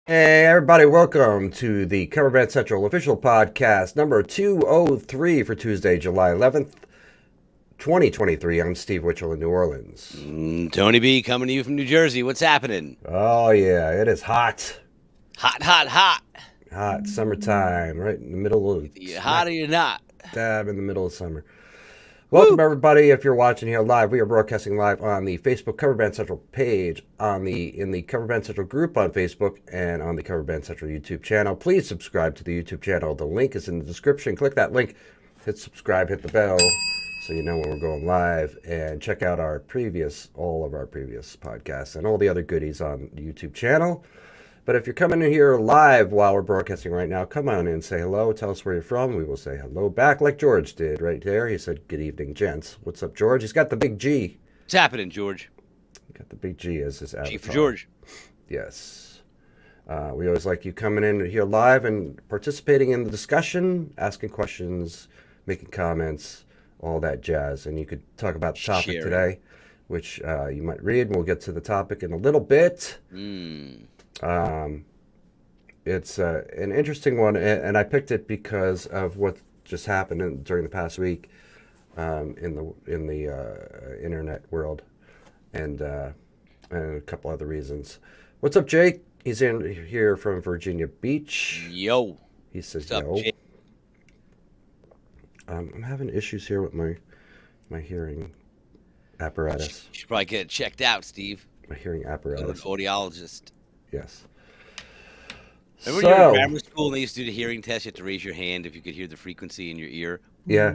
Hey, everybody, welcome to the Cover Band Central official podcast number 203 for Tuesday, July 11th, 2023. I'm Steve Witchell in New Orleans. Tony B coming to you from New Jersey. What's happening? Oh, yeah, it is hot. Hot, hot, hot. Hot summertime, right in the middle of Either you smack hot or you're not. dab in the middle of summer. Welcome, Woo! everybody. If you're watching here live, we are broadcasting live on the Facebook Cover Band Central page, in the Cover Band Central group on Facebook, and on the Cover Band Central YouTube channel. Please subscribe to the YouTube channel. The link is in the description. Click that link, hit subscribe, hit the bell, so you know when we're going live, and check out all of our previous podcasts and all the other goodies on the YouTube channel. But if you're coming in here live while we're broadcasting right now, come on in, say hello, tell us where you're from. We will say hello back like George did right there. He said, "Good evening, gents." What's up, George? He's got the big G. What's happening, George? Got the big G as his avatar. G for George. Yes. We always like you coming in here live and participating in the discussion, asking questions, making comments, all that jazz. And you could talk about the topic Sharing. today, which you might read. We'll get to the topic in a little bit. It's an interesting one, and I picked it because of what just happened during the past week in the internet world, and a couple other reasons. What's up, Jake? He's in here from Virginia Beach. Yo. He says, What's up, "Yo." Jay? I'm having issues here with my hearing apparatus. You should probably get it checked out, Steve. My hearing Go to an apparatus. audiologist. Yes. Remember when you were in So, grammar school and they used to do the hearing test? You had to raise your hand if you could hear the frequency in your ear. yeah,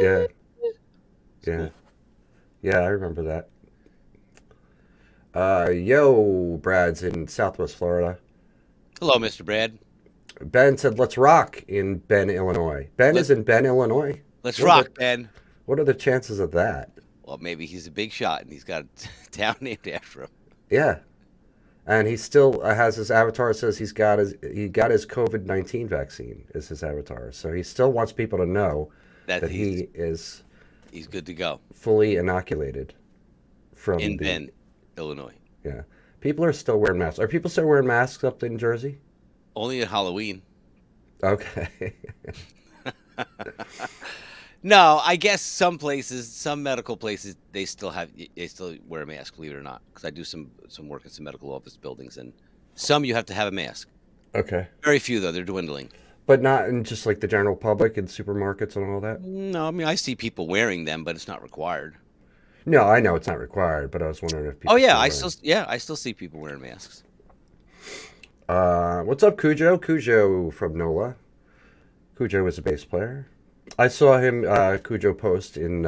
yeah, It's yeah, cool. yeah. I remember that. Yo, Brad's in Southwest Florida. Hello, Mr. Brad. Ben said, "Let's rock" in Bend, Illinois. Ben Let, is in Bend, Illinois. let's What are rock, Ben. what are the chances of that? Well, maybe he's a big shot and he's got a town named after him. Yeah, and he still has his avatar says he got his COVID-19 vaccine is his avatar. So he still wants people to know That that he is he's good to go fully inoculated from in the Bend, Illinois. yeah. People are still wearing masks. Are people still wearing masks up in Jersey? Only at Halloween. Okay. No, I guess some places, some medical places, they still wear a mask, believe it or not. Because I do some work in some medical office buildings, and some you have to have a mask. Okay. Very few though, they're dwindling. But not in just like the general public and supermarkets and all that? No, I mean I see people wearing them, but it's not required. No, I know it's not required, but I was wondering if Oh people yeah, still wearing. I still see people wearing masks. What's up, Cujo? Cujo from NOLA. Cujo is a bass player. I saw him, Cujo, post in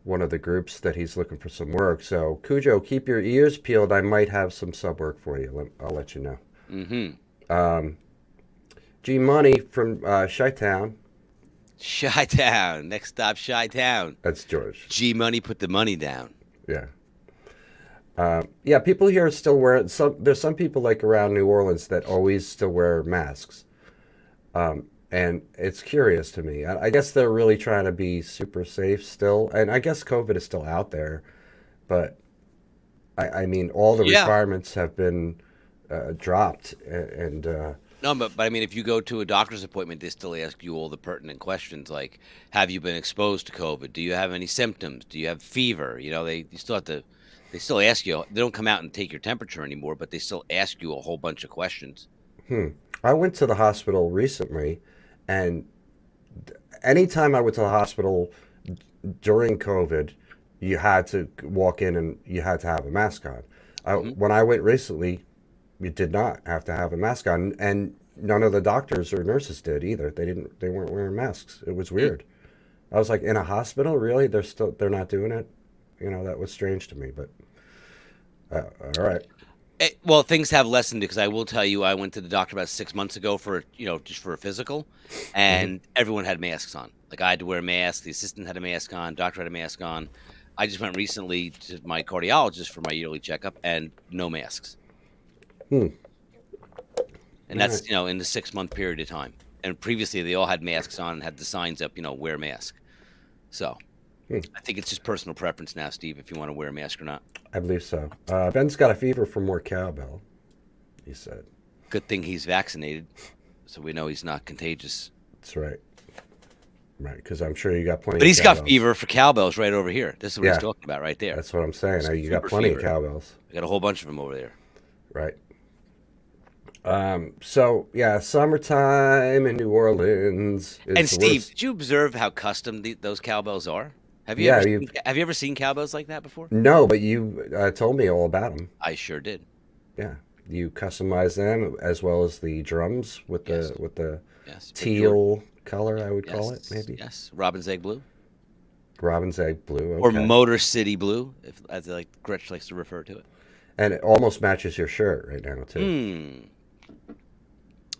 one of the groups that he's looking for some work. So, Cujo, keep your ears peeled. I might have some sub work for you. I'll let you know. Mm-hmm. G Money from Chi-Town. Chi-Town, next stop Chi-Town. That's George. G Money put the money down. Yeah. Yeah, people here are still wearing some. There's some people like around New Orleans that always still wear masks, and it's curious to me. I guess they're really trying to be super safe still, and I guess COVID is still out there, but I mean all the Yeah. requirements have been dropped, and No, but I mean, if you go to a doctor's appointment, they still ask you all the pertinent questions like, have you been exposed to COVID? Do you have any symptoms? Do you have fever? You know, you still have to, they still ask you, they don't come out and take your temperature anymore, but they still ask you a whole bunch of questions. I went to the hospital recently, and anytime I went to the hospital during COVID, you had to walk in and you had to have a mask on. Hmm. When I went recently, you did not have to have a mask on, and none of the doctors or nurses did either. They didn't. They weren't wearing masks. It was weird. I was like, in a hospital, really? They're not doing it. You know, that was strange to me. But all right. Well, things have lessened because I will tell you, I went to the doctor about 6 months ago for, just for a physical, Hmm. and everyone had masks on. Like I had to wear a mask. The assistant had a mask on. Doctor had a mask on. I just went recently to my cardiologist for my yearly checkup, and no masks. Hmm. And All right. that's in the 6 month period of time. And previously they all had masks on and had the signs up, wear mask. So Hmm. I think it's just personal preference now, Steve, if you want to wear a mask or not. I believe so. Ben's got a fever for more cowbell. he said. Good thing he's vaccinated, so we know he's not contagious. That's right. Right, because I'm sure you got plenty But of he's got cowbells. fever for cowbells right over here. This is what he's Yeah, talking about right there. that's what I'm saying. You got Super plenty of fever. cowbells. I got a whole bunch of them over there. Right. So yeah, summertime in New Orleans And is the Steve, worst. did you observe how custom those cowbells are? Yeah, you Have you ever seen cowbells like that before? no, but you told me all about them. I sure did. Yeah, you customize them as well as the drums with Yes, the yes. Prince George. teal color, I would call it, Yes, maybe. yes. Robin's egg blue Robin's egg blue. or Okay, Motor City blue, if as like Gretsch likes to refer to it. and it almost matches your shirt right now too. Hmm.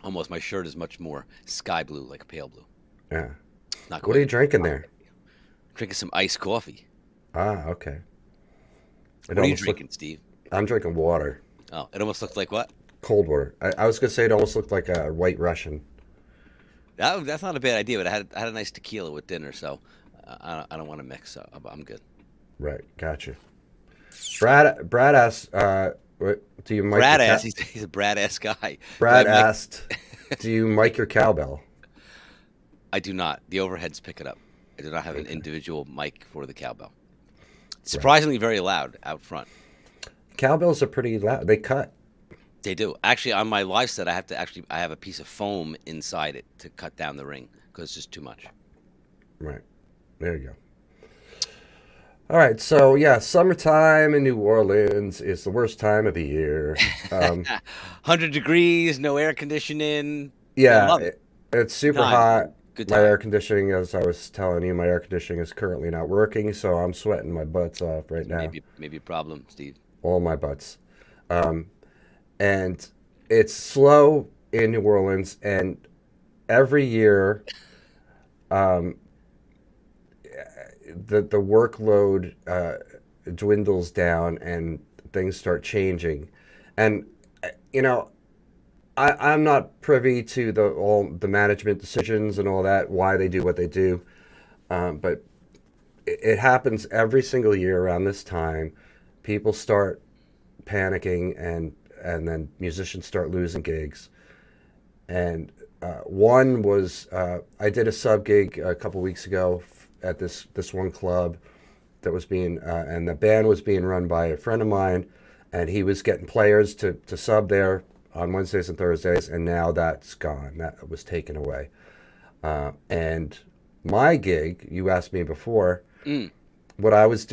Almost. My shirt is much more sky blue, like a pale blue. Yeah. Not What are you quite. drinking there? Drinking some iced coffee. Ah, okay. It What are you almost looked. drinking, Steve? I'm drinking water, Oh, it almost looked like what? cold water. I was gonna say it almost looked like a White Russian. That's not a bad idea, but I had a nice tequila with dinner, so I don't want to mix. So I'm good. Right, gotcha. Brad asked, do you mic your Brad ass, he's a Brad ass guy. Do I Brad mic? asked, do you mic your cowbell? I do not. The overheads pick it up. I do not have an Okay, individual mic for the cowbell. right. Surprisingly, very loud out front. Cowbells are pretty loud. They cut. They do. Actually, on my live set, I have a piece of foam inside it to cut down the ring because it's just too much. Right. There you go. All right. So yeah, summertime in New Orleans is the worst time of the year. Um, 100 degrees, no air conditioning. I yeah, love it. it's Good super time. hot. Good My time. air conditioning, as I was telling you, my air conditioning is currently not working, so I'm sweating my butts off right now. Maybe a problem, Steve. All my butts. Um, and it's slow in New Orleans, and every year, um, the workload dwindles down and things start changing. And you know, I'm not privy to all the management decisions and all that, why they do what they do. But it happens every single year around this time. People start panicking, and then musicians start losing gigs. And one was I did a sub gig a couple weeks ago at this one club that was being and the band was being run by a friend of mine, and he was getting players to sub there on Wednesdays and Thursdays, and now that's gone. That was taken away. And my gig, you asked me before, Mm. what I was,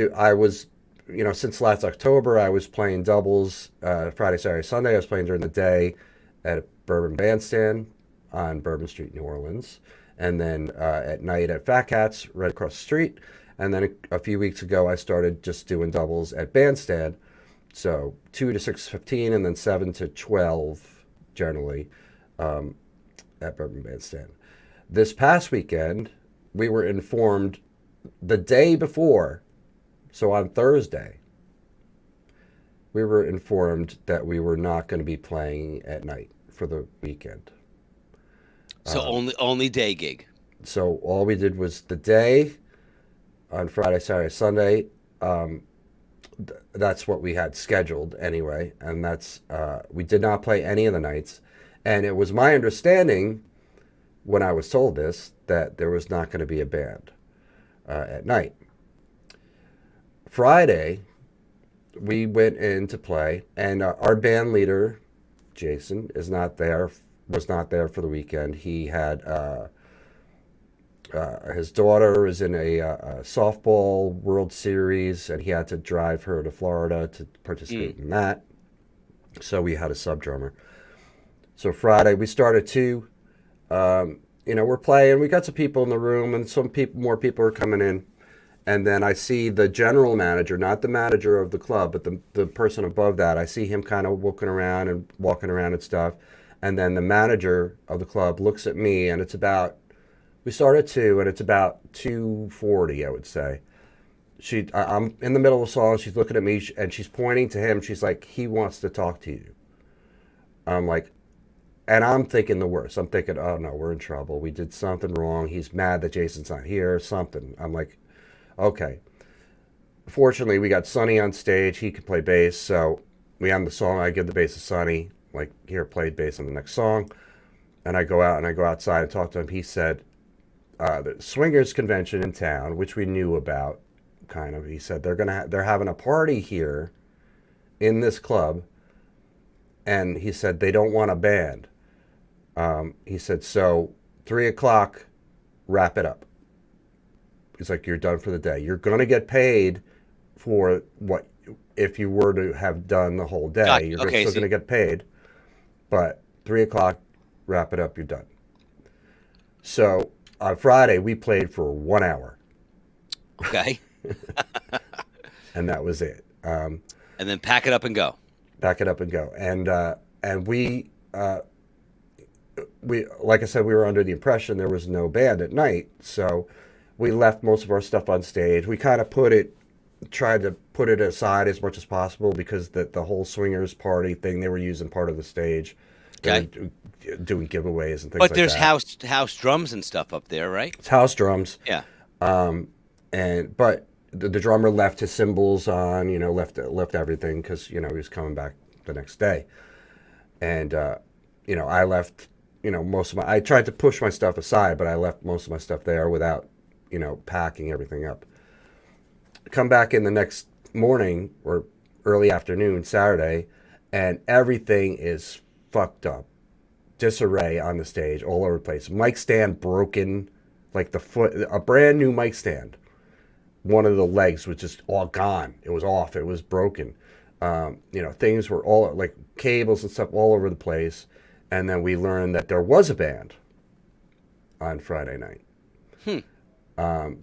since last October, I was playing doubles Friday, Saturday, Sunday. I was playing during the day at a Bourbon Bandstand on Bourbon Street, New Orleans, and then at night at Fat Cats right across the street. And then a few weeks ago, I started just doing doubles at Bandstand, so 2 to 6:15, and then 7 to 12 generally at Bourbon Bandstand. This past weekend, we were informed the day before, so on Thursday, we were informed that we were not going to be playing at night for the weekend. So only day gig. So all we did was the day on Friday, Saturday, Sunday. Um, that's what we had scheduled anyway, and that's we did not play any of the nights. And it was my understanding when I was told this that there was not going to be a band at night. Friday, we went in to play, and our band leader, Jason, was not there for the weekend. He had his daughter was in a softball World Series, and he had to drive her to Florida to Mm. participate in that. So we had a sub drummer. So Friday we started two. We're playing. We got some people in the room, and more people are coming in. And then I see the general manager, not the manager of the club, but the person above that. I see him kind of walking around and stuff. And then the manager of the club looks at me, and we start at 2, and it's about 2:40, I would say. I'm in the middle of a song. She's looking at me, and she's pointing to him. She's like, he wants to talk to you. I'm like, and I'm thinking the worst. I'm thinking, oh no, we're in trouble. We did something wrong. He's mad that Jason's not here, something. I'm like, okay. Fortunately, we got Sonny on stage. He can play bass, so we end the song. I give the bass to Sonny. like, here, play bass on the next song. And I go out and I go outside and talk to him. He said, the swingers convention in town, which we knew about, kind of. He said they're having a party here in this club, and he said they don't want a band. He said, so 3 o'clock, wrap it up. He's like, you're done for the day. You're gonna get paid for what if you were to have done the whole day. Gotcha. You're Okay, still so gonna get paid, but 3 o'clock, wrap it up. You're done. So on Friday we played for 1 hour, okay, and that was it. and then pack it up and go. Back it up and go. And we like I said, we were under the impression there was no band at night, so we left most of our stuff on stage. We kind of tried to put it aside as much as possible because the whole swingers party thing, they were using part of the stage. They Okay, were doing giveaways and things but like there's that. house drums and stuff up there, right? It's house drums, Yeah. but the drummer left his cymbals on, left everything because he was coming back the next day, and I left most of my. I tried to push my stuff aside, but I left most of my stuff there without packing everything up. Come back in the next morning or early afternoon, Saturday, and everything is fucked up, disarray on the stage, all over the place. Mic stand broken, like a brand new mic stand. One of the legs was just all gone. It was off. It was broken. Things were all like cables and stuff all over the place. And then we learned that there was a band on Friday night.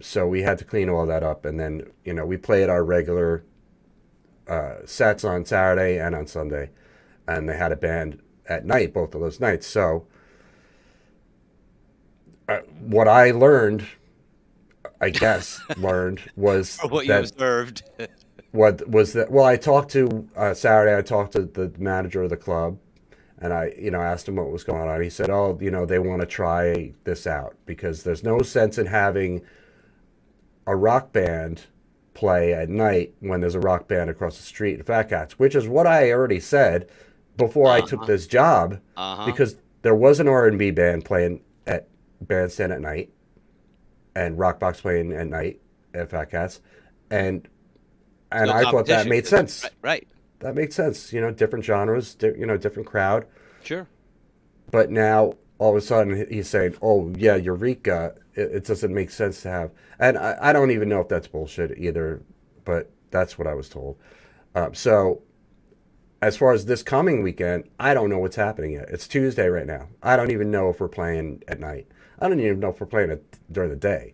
So we had to clean all that up. And then, we played our regular sets on Saturday and on Sunday. And they had a band at night, both of those nights. So what I learned, I guess, was For what you that observed. what was that? Well, I talked to Saturday. I talked to the manager of the club, and I asked him what was going on. He said, "Oh, they want to try this out because there's no sense in having a rock band play at night when there's a rock band across the street in Fat Cats," which is what I already said before I took Uh-huh. this job, Uh-huh. because there was an R&B band playing at Bandstand at night, and Rockbox playing at night at Fat Cats, and No I thought that competition. made sense. Right. Right. That makes sense. Different genres, different crowd. Sure. But now all of a sudden he's saying, "Oh yeah, Eureka, it doesn't make sense to have." And I don't even know if that's bullshit either, but that's what I was told. So as far as this coming weekend, I don't know what's happening yet. It's Tuesday right now. I don't even know if we're playing at night. I don't even know if we're playing it during the day.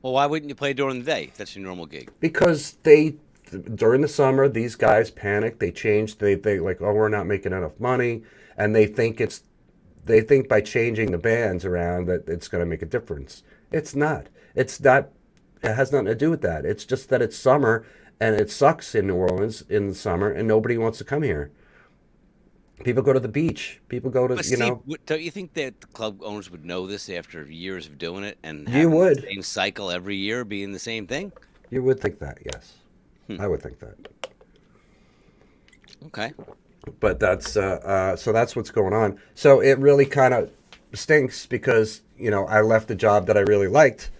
Well, why wouldn't you play during the day if that's your normal gig? Because during the summer, these guys panic. They change. They like, oh, we're not making enough money, and they think by changing the bands around that it's going to make a difference. It's not. It's not. It has nothing to do with that. It's just that it's summer and it sucks in New Orleans in the summer, and nobody wants to come here. People go to the beach. People go to But Steve, don't you think that the club owners would know this after years of doing it and You having the would. same cycle every year being the same thing? You would think that, yes. I would think that. Okay. But that's so that's what's going on. So it really kind of stinks because I left the job that I really liked,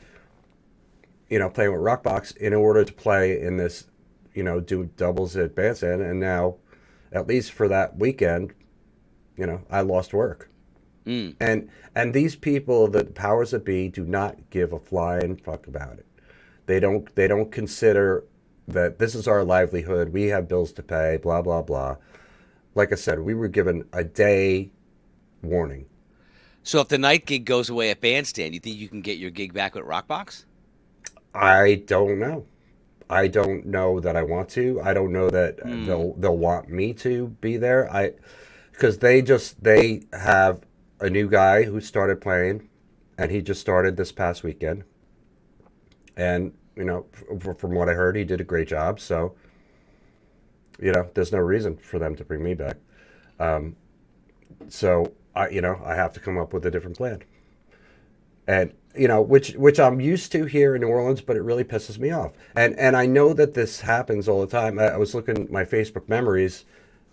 playing with Rockbox, in order to play in this, do doubles at Bandstand, and now, at least for that weekend, I lost work. Mm. And these people, the powers that be, do not give a flying fuck about it. They don't consider that this is our livelihood. We have bills to pay. Blah blah blah. Like I said, we were given a day warning. So if the night gig goes away at Bandstand, you think you can get your gig back with Rockbox? I don't know. I don't know that I want to. I don't know that they'll want me to be there. Because they have a new guy who started playing, and he just started this past weekend. And from what I heard, he did a great job. So there's no reason for them to bring me back. So I have to come up with a different plan. And which I'm used to here in New Orleans, but it really pisses me off. And I know that this happens all the time. I was looking at my Facebook memories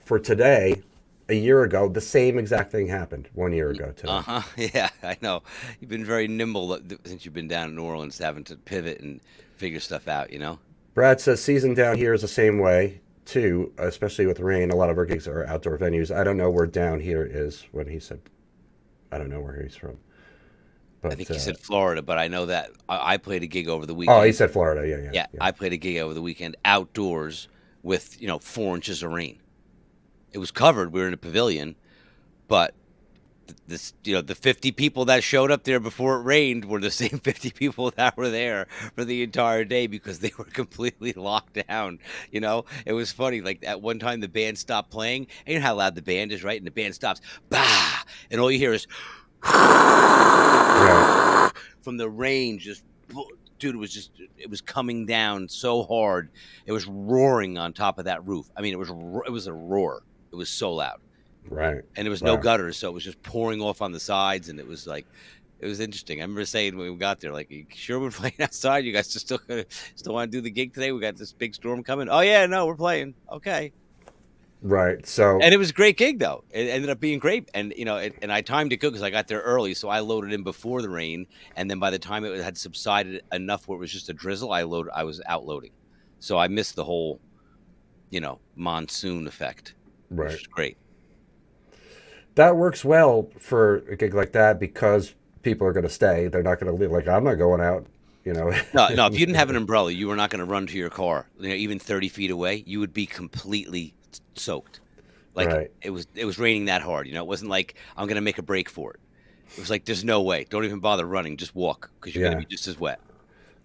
for today, a year ago, the same exact thing happened 1 year ago today. Uh-huh. Yeah, I know. You've been very nimble since you've been down in New Orleans, having to pivot and figure stuff out, you know? Brad says season down here is the same way too, especially with rain. A lot of our gigs are outdoor venues. I don't know where down here is when he said. I don't know where he's from, I but think he said Florida, but I know that I played a gig over the oh, he weekend. said Florida. Yeah, yeah, Yeah, yeah. I played a gig over the weekend outdoors with, 4 inches of rain. It was covered. We were in a pavilion, but this, the 50 people that showed up there before it rained were the same 50 people that were there for the entire day because they were completely locked down. It was funny. Like at one time, the band stopped playing, and you know how loud the band is, right? And the band stops, bah, and all you hear is Right, from the rain. Just, dude, it was coming down so hard. It was roaring on top of that roof. I mean, it was a roar. It was so loud. right. And there was no Wow. gutters, so it was just pouring off on the sides, and it was like, it was interesting. I remember saying when we got there, like, "You sure we're playing outside? You guys still want to do the gig today? We got this big storm coming." "Oh yeah, no, we're playing." "Okay." Right. So And it was a great gig though. It ended up being great, and and I timed it good because I got there early, so I loaded in before the rain, and then by the time it had subsided enough where it was just a drizzle, I was out loading, so I missed the whole, monsoon effect, which right. was great. That works well for a gig like that because people are going to stay. They're not going to leave. Like I'm not going out. You know. No, no, if you didn't have an umbrella, you were not going to run to your car. Even 30 feet away, you would be completely soaked. Like Right. it was raining that hard. It wasn't like I'm going to make a break for it. It was like there's no way. Don't even bother running. Just walk because you're going Yeah. to be just as wet.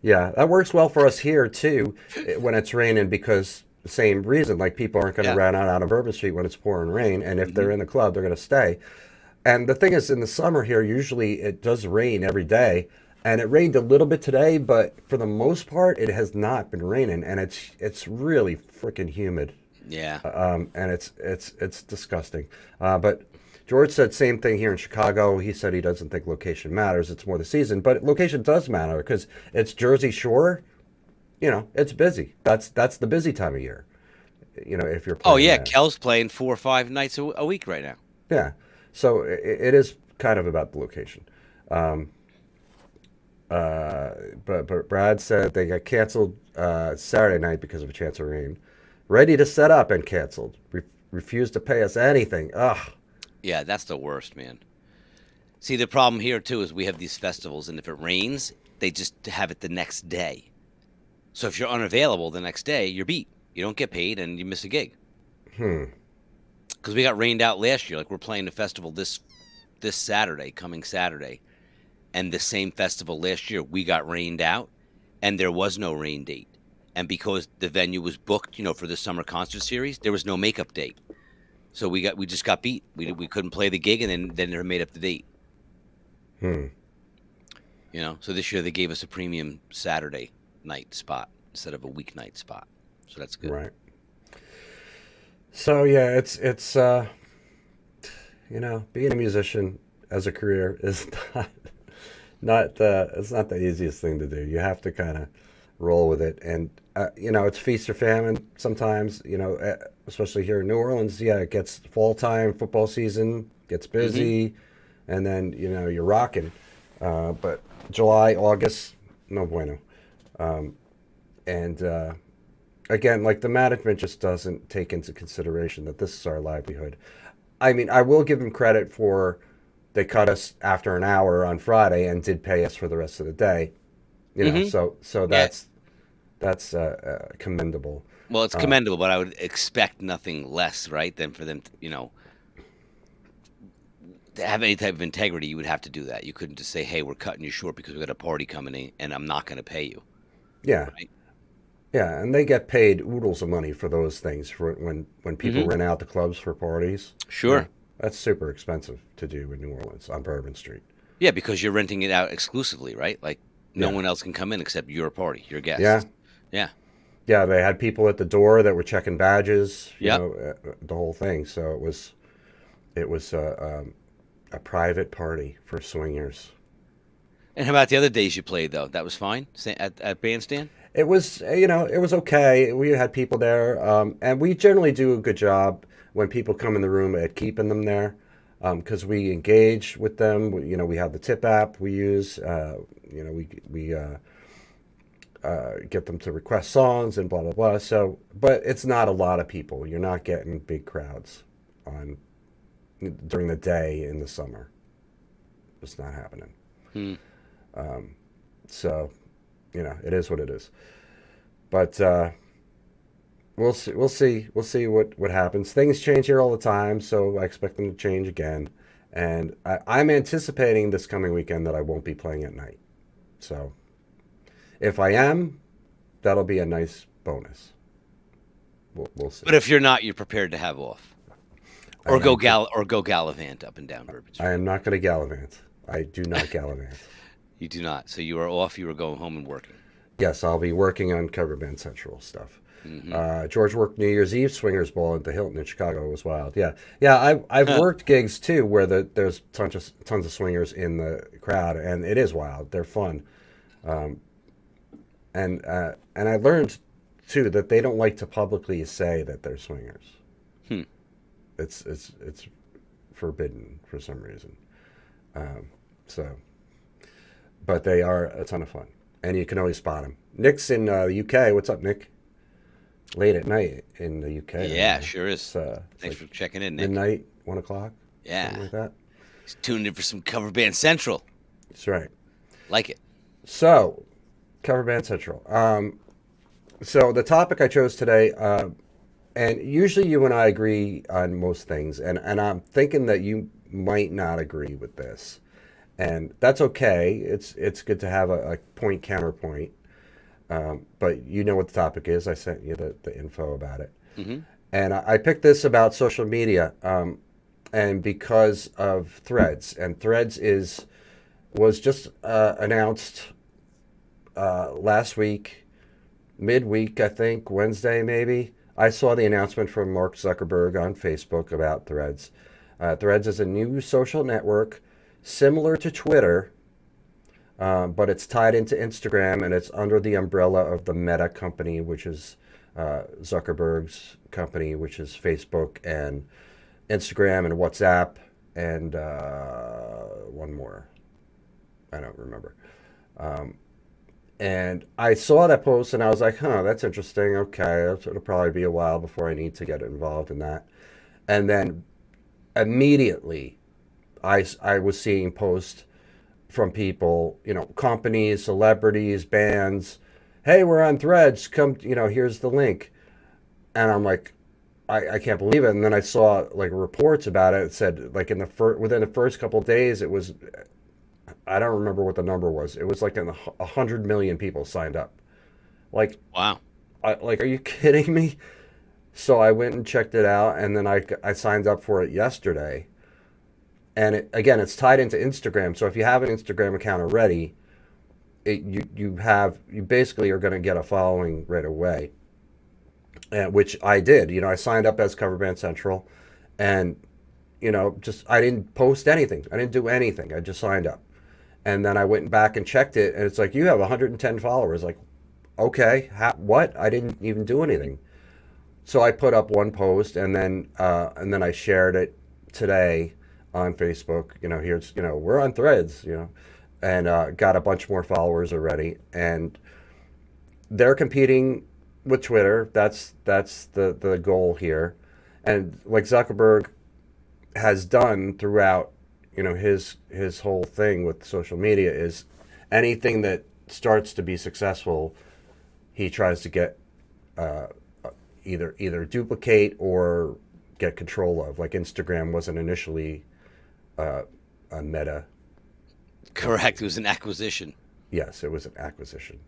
Yeah. That works well for us here too, when it's raining because the same reason. Like people aren't going to Yeah. run out on Bourbon Street when it's pouring rain, and if Hmm. they're in the club, they're going to stay. And the thing is, in the summer here, usually it does rain every day, and it rained a little bit today, but for the most part, it has not been raining, and it's really freaking humid, Yeah. and it's disgusting. But George said same thing here in Chicago. He said he doesn't think location matters; it's more the season, but location does matter because it's Jersey Shore. It's busy. That's the busy time of year. If you're Oh playing yeah, there. Kel's playing 4 or 5 nights a week right now. Yeah. So it is kind of about the location. Um, but Brad said they got canceled Saturday night because of a chance of rain. Ready to set up and canceled. Refused to pay us anything. Ugh. Yeah, that's the worst, man. See, the problem here too is we have these festivals, and if it rains, they just have it the next day. So if you're unavailable the next day, you're beat. You don't get paid, and you miss a gig. Hmm. Because we got rained out last year. Like we're playing the festival this Saturday, coming Saturday, and the same festival last year we got rained out, and there was no rain date. And because the venue was booked, for the summer concert series, there was no makeup date. So we just got beat. We couldn't play the gig, and then they made up the date. Hmm. So this year they gave us a premium Saturday night spot instead of a weeknight spot. So that's good. Right. So yeah, it's being a musician as a career is not it's not the easiest thing to do. You have to kind of roll with it, and it's feast or famine sometimes. Especially here in New Orleans, yeah, it gets fall time, football season gets Hmm. busy, and then you're rocking. But July, August, no bueno. And again, like the management just doesn't take into consideration that this is our livelihood. I mean, I will give them credit for they cut us after an hour on Friday and did pay us for the rest of the day. Hmm. So Yeah. that's commendable. Well, it's Uh, commendable, but I would expect nothing less, right, than for them to have any type of integrity. You would have to do that. You couldn't just say, "Hey, we're cutting you short because we got a party coming in, and I'm not going to pay you." yeah, Right? yeah, and they get paid oodles of money for those things for when people Hmm. rent out the clubs for parties. Sure. That's super expensive to do in New Orleans on Bourbon Street. Yeah, because you're renting it out exclusively, right? Like no Yeah, one else can come in except your party, your yeah. guests. Yeah. Yeah, they had people at the door that were checking badges, Yep. the whole thing. So it was a private party for swingers. And how about the other days you played though? That was fine at Bandstand. It was it was okay. We had people there, and we generally do a good job. when people come in the room at keeping them there, because we engage with them. We have the tip app we use. We get them to request songs and blah blah blah. So, but it's not a lot of people. You're not getting big crowds on during the day in the summer. It's not happening. Hmm. So, it is what it is. But we'll see. We'll see. We'll see what happens. Things change here all the time, so I expect them to change again. And I'm anticipating this coming weekend that I won't be playing at night. So if I am, that'll be a nice bonus. We'll see. But if you're not, you're prepared to have off, I or go am. gallivant up and down Bourbon I Street. am not going to gallivant. I do not gallivant. You do not. So you are off. You are going home and working. Yes, I'll be working on Cover Band Central stuff. Hmm. George worked New Year's Eve swingers ball at the Hilton in Chicago. It was wild. Yeah, yeah. I've worked gigs too where there's tons of swingers in the crowd, and it is wild. They're fun, and I learned too that they don't like to publicly say that they're swingers. Hmm. It's forbidden for some reason. So, but they are a ton of fun, and you can always spot them. Nick's in the UK. What's up, Nick? Late at night in the UK. Yeah, sure is. It's Thanks like for checking in, Nick. midnight, 1 o'clock, Yeah, something like that. he's tuned in for some Cover Band Central. That's right. Like it. So, Cover Band Central. So the topic I chose today, and usually you and I agree on most things, and I'm thinking that you might not agree with this, and that's okay. It's good to have a point counterpoint. But you know what the topic is. I sent you the info about it. Hmm. And I picked this about social media, and because of Threads. And Threads was just announced last week, midweek, I think, Wednesday maybe. I saw the announcement from Mark Zuckerberg on Facebook about Threads. Threads is a new social network similar to Twitter, but it's tied into Instagram and it's under the umbrella of the Meta company, which is Zuckerberg's company, which is Facebook and Instagram and WhatsApp and one more. I don't remember. And I saw that post and I was like, huh, that's interesting. Okay, it'll probably be a while before I need to get involved in that. And then immediately I was seeing posts from people, companies, celebrities, bands. Hey, we're on Threads. Come, here's the link. And I'm like, I can't believe it. And then I saw like reports about it. It said like within the first couple of days, it was, I don't remember what the number was. It was like 100 million people signed up. Like, Wow. are you kidding me? So I went and checked it out, and then I signed up for it yesterday. And again, it's tied into Instagram. So if you have an Instagram account already, you basically are going to get a following right away. Which I did. I signed up as Cover Band Central, and just I didn't post anything. I didn't do anything. I just signed up, and then I went back and checked it, and it's like you have 110 followers. Like, okay, what? I didn't even do anything. So I put up one post, and then I shared it today on Facebook. Here's we're on Threads. And got a bunch more followers already, and they're competing with Twitter. That's the goal here, and like Zuckerberg has done throughout, his whole thing with social media is anything that starts to be successful, he tries to get either duplicate or get control of. Like Instagram wasn't initially a Meta. Correct. It was an acquisition. Yes, it was an acquisition.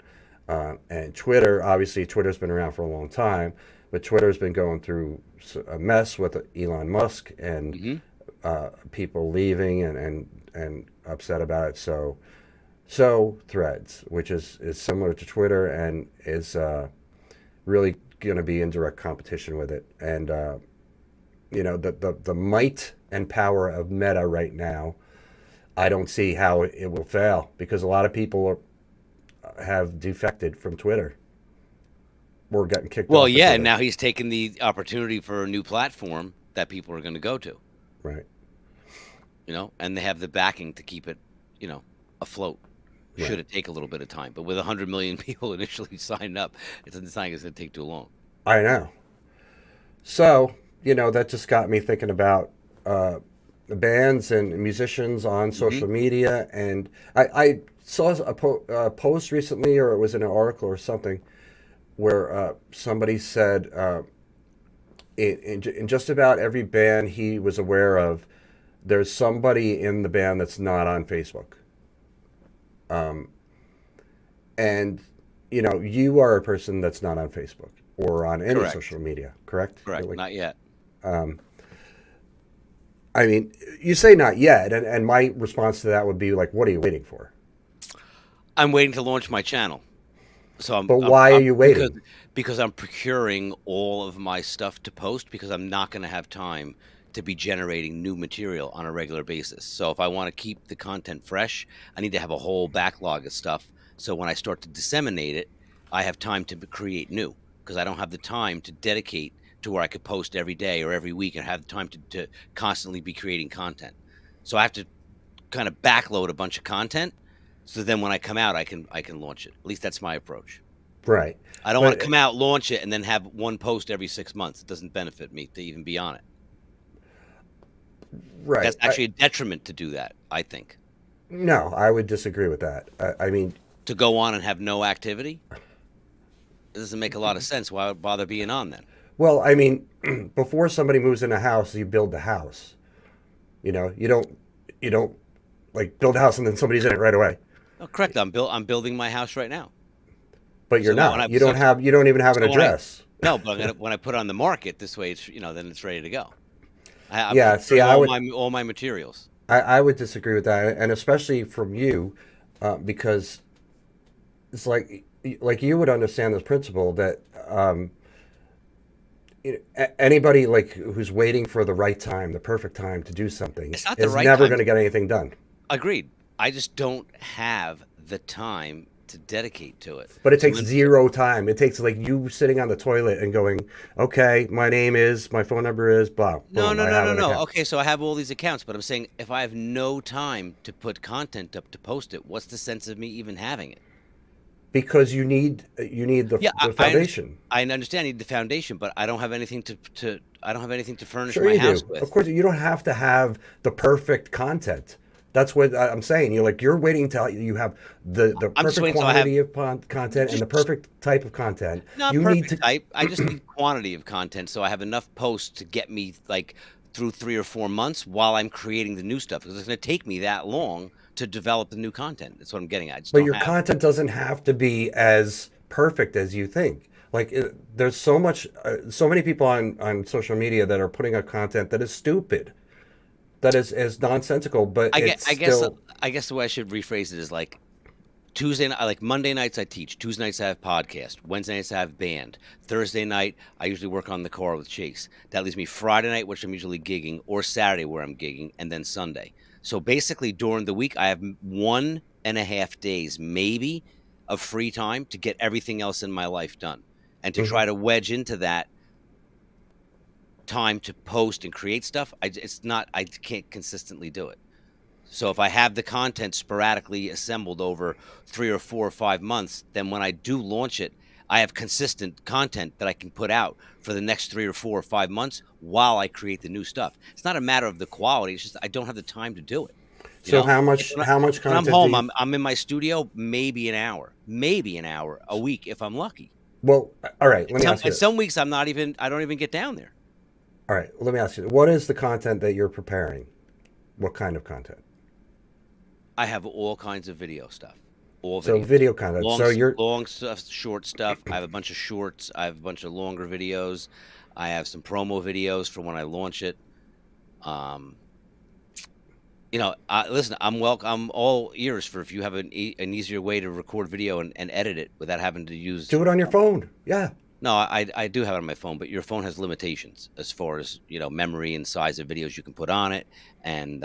And Twitter, obviously, Twitter's been around for a long time, but Twitter's been going through a mess with Elon Musk and Hmm. people leaving and upset about it. So Threads, which is similar to Twitter and is really going to be in direct competition with it. And the might and power of Meta right now, I don't see how it will fail because a lot of people have defected from Twitter. We're getting kicked Well, off of yeah, and Twitter. now he's taken the opportunity for a new platform that people are going to go to, Right. and they have the backing to keep it, afloat. Right. Should it take a little bit of time, but with 100 million people initially signed up, it doesn't sound like it's going to take too long. I know. So, that just got me thinking about bands and musicians on social media. And I saw a post recently, or it was in an article or something, where somebody said in just about every band he was aware of, there's somebody in the band that's not on Facebook. And, you are a person that's not on Facebook or on any Correct. social media, correct? Correct. Not yet. I mean, you say not yet, and my response to that would be like, what are you waiting for? I'm waiting to launch my channel. So But why are you waiting? Because I'm procuring all of my stuff to post, because I'm not going to have time to be generating new material on a regular basis. So if I want to keep the content fresh, I need to have a whole backlog of stuff. So when I start to disseminate it, I have time to create new, because I don't have the time to dedicate to where I could post every day or every week and have the time to constantly be creating content. So I have to kind of backload a bunch of content, so then when I come out, I can launch it. At least that's my approach. Right. I don't want to come out, launch it, and then have one post every 6 months. It doesn't benefit me to even be on it. Right. That's actually a detriment to do that, I think. No, I would disagree with that. I mean, to go on and have no activity, it doesn't make a lot of sense. Why would bother being on then? Well, I mean, before somebody moves in a house, you build the house. You don't like build a house and then somebody's in it right away. Oh, correct. I'm building my house right now. But you're not. You don't even have an address. No, but when I put it on the market this way, it's then it's ready to go. I would all my materials. I would disagree with that, and especially from you, because it's like you would understand this principle that anybody like who's waiting for the right time, the perfect time to do something, is never going to get anything done. Agreed. I just don't have the time to dedicate to it. But it takes zero time. It takes like you sitting on the toilet and going, okay, my phone number is blah. No. Okay, so I have all these accounts, but I'm saying if I have no time to put content up to post it, what's the sense of me even having it? Because you need the foundation. I understand I need the foundation, but I don't have anything to furnish Sure my you house do. with. Of course, you don't have to have the perfect content. That's what I'm saying. You're waiting till you have the perfect quantity of content and the perfect type of content. Not perfect type. I just need quantity of content, so I have enough posts to get me like through 3 or 4 months while I'm creating the new stuff. Because it's going to take me that long to develop the new content. That's what I'm getting at. But your content doesn't have to be as perfect as you think. Like there's so many people on social media that are putting out content that is stupid. That is nonsensical, but I guess the way I should rephrase it is like Monday nights I teach, Tuesday nights I have podcast, Wednesday nights I have band, Thursday night I usually work on the car with Chase. That leaves me Friday night, which I'm usually gigging, or Saturday where I'm gigging, and then Sunday. So basically during the week I have 1.5 days maybe of free time to get everything else in my life done, and to try to wedge into that time to post and create stuff. I can't consistently do it. So if I have the content sporadically assembled over 3 or 4 or 5 months, then when I do launch it, I have consistent content that I can put out for the next 3 or 4 or 5 months while I create the new stuff. It's not a matter of the quality. It's just I don't have the time to do it. So how much content? When I'm home, I'm in my studio maybe an hour a week if I'm lucky. Well, all right. Let me ask you. Some weeks I don't even get down there. All right, let me ask you, what is the content that you're preparing? What kind of content? I have all kinds of video stuff. Video content. Long stuff, short stuff. I have a bunch of shorts. I have a bunch of longer videos. I have some promo videos for when I launch it. Listen, I'm all ears for if you have an easier way to record video and edit it without having to use. Do it on your phone. Yeah. No, I do have it on my phone, but your phone has limitations as far as, memory and size of videos you can put on it and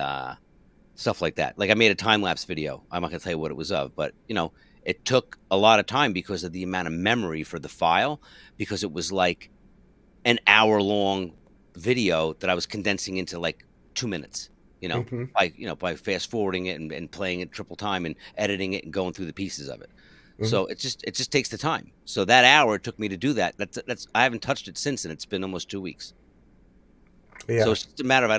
stuff like that. Like I made a time-lapse video. I'm not going to tell you what it was of, but, it took a lot of time because of the amount of memory for the file, because it was like an hour-long video that I was condensing into like 2 minutes. Hmm. By fast forwarding it and playing it triple time and editing it and going through the pieces of it. Hmm. So it just takes the time. So that hour it took me to do that. That's I haven't touched it since, and it's been almost 2 weeks. So Yeah. it's just a matter of I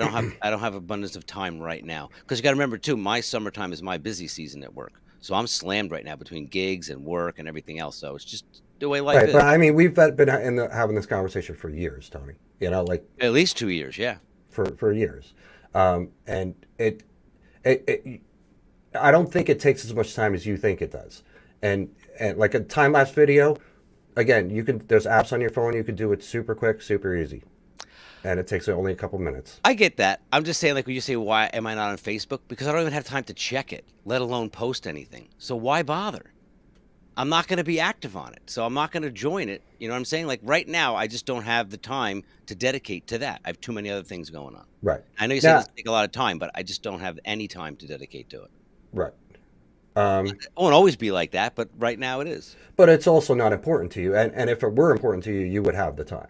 don't have abundance of time right now, because you got to remember too, my summertime is my busy season at work. So I'm slammed right now between gigs and work and everything else. So it's just the way life Right. is. But I mean, we've been having this conversation for years, Tony. Like At least 2 years, yeah. for years. And it I don't think it takes as much time as you think it does. And like a time lapse video, again, there's apps on your phone, you can do it super quick, super easy, and it takes only a couple minutes. I get that. I'm just saying, like when you say, why am I not on Facebook? Because I don't even have time to check it, let alone post anything. So why bother? I'm not going to be active on it. So I'm not going to join it. You know what I'm saying? Like right now, I just don't have the time to dedicate to that. I have too many other things going on. Right. I know you said Now, it's take a lot of time, but I just don't have any time to dedicate to it. right. Um, It won't always be like that, but right now it is. but it's also not important to you. And if it were important to you, you would have the time.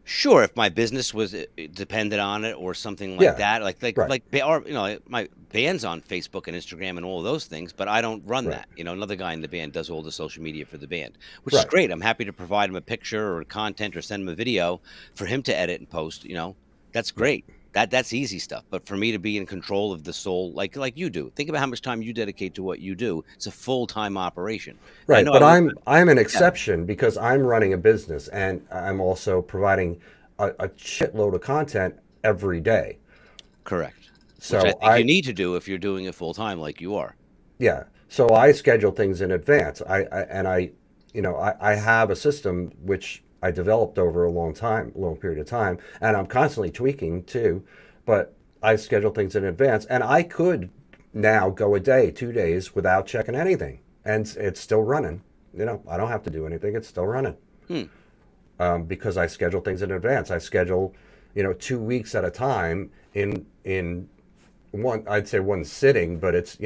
Sure, if my business was dependent on it or something like Yeah. that, Right. or my band's on Facebook and Instagram and all of those things, but I don't run Right. that. Another guy in the band does all the social media for the band, which is Right. great. I'm happy to provide him a picture or content or send him a video for him to edit and post. That's Right. great. That's easy stuff. But for me to be in control of the soul, like you do, think about how much time you dedicate to what you do. It's a full-time operation. And I Right, know but I would, I'm an yeah, exception because I'm running a business and I'm also providing a shitload of content every day. correct. Which I So think you need to do if you're doing it full time, like you are. yeah, so I schedule things in advance. I have a system which I developed over a long period of time, and I'm constantly tweaking too. But I schedule things in advance, and I could now go a day, 2 days without checking anything, and it's still running. I don't have to do anything; it's still running. Hmm. Because I schedule things in advance. I schedule, 2 weeks at a time in one. I'd say one sitting, but it's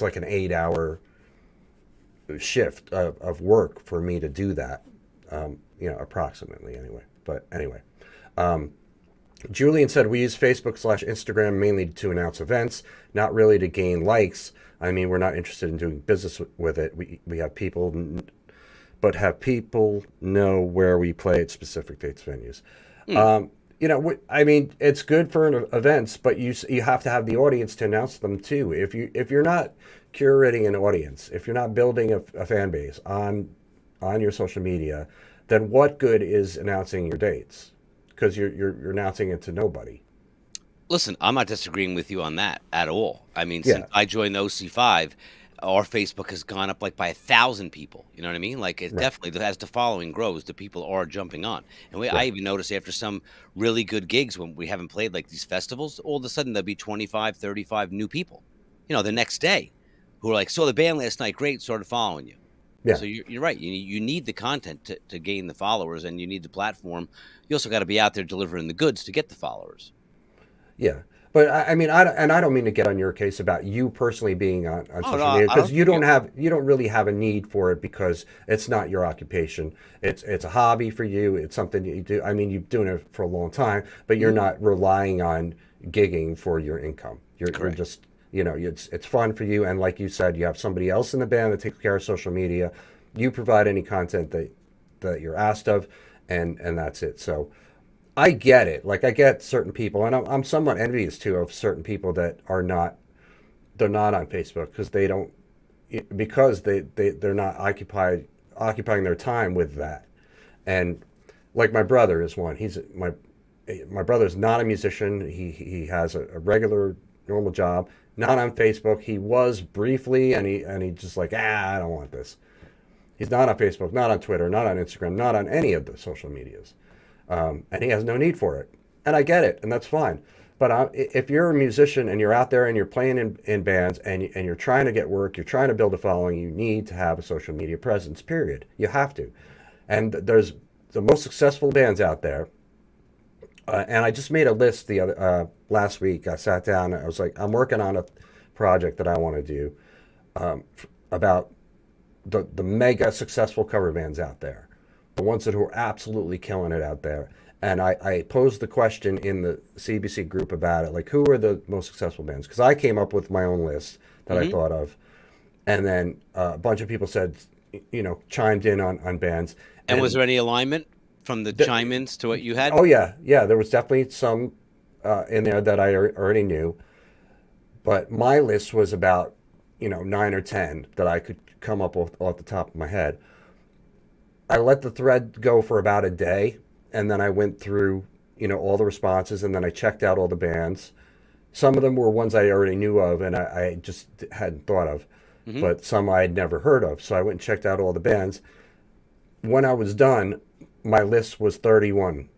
like an 8 hour shift of work for me to do that. Approximately anyway. But anyway, Julian said we use Facebook/Instagram mainly to announce events, not really to gain likes. I mean, we're not interested in doing business with it. We have people, but have people know where we play at specific dates, venues. Hmm. I mean, it's good for events, but you have to have the audience to announce them too. If you're not curating an audience, if you're not building a fan base on your social media, then what good is announcing your dates? Because you're announcing it to nobody. Listen, I'm not disagreeing with you on that at all. I mean, since Yeah, I joined OC5, our Facebook has gone up like by 1,000 people. You know what I mean? Like it right, definitely, as the following grows, the people are jumping on. And I right, even notice after some really good gigs when we haven't played like these festivals, all of a sudden there'll be 25, 35 new people, the next day who are like, saw the band last night, great, started following you. yeah, So you're right. You need the content to gain the followers, and you need the platform. You also got to be out there delivering the goods to get the followers. yeah. But I mean, I don't mean to get on your case about you personally being on Oh no, social media I because don't think you. you don't really have a need for it because it's not your occupation. It's a hobby for you. It's something that you do. I mean, you've been doing it for a long time, but you're Mhm. not relying on gigging for your income. You're Correct. just it's fun for you, and like you said, you have somebody else in the band that takes care of social media. You provide any content that you're asked of, and that's it. So I get it. Like I get certain people, and I'm somewhat envious too of certain people that they're not on Facebook because they don't because they're not occupying their time with that. And like my brother is one. My brother's not a musician. He has a regular normal job, not on Facebook. He was briefly, and he just like I don't want this. He's not on Facebook, not on Twitter, not on Instagram, not on any of the social medias, and he has no need for it. And I get it, and that's fine. But if you're a musician and you're out there and you're playing in bands and you're trying to get work, you're trying to build a following, you need to have a social media presence, period. You have to. And there's the most successful bands out there. And I just made a list the other last week. I sat down and I was like, I'm working on a project that I want to do about the mega successful cover bands out there. the ones that are absolutely killing it out there. And I posed the question in the CBC group about it, like, who are the most successful bands? Because I came up with my own list that I Hmm. thought of, and then a bunch of people said, chimed in on bands, And was and there any alignment from the the, chime-ins to what you had? oh yeah, yeah, there was definitely some in there that I already knew, but my list was about 9 or 10 that I could come up with off the top of my head. I let the thread go for about a day, and then I went through all the responses, and then I checked out all the bands. Some of them were ones I already knew of, and I just hadn't thought of, Hmm. but some I had never heard of. So I went and checked out all the bands. When I was done, my list was 31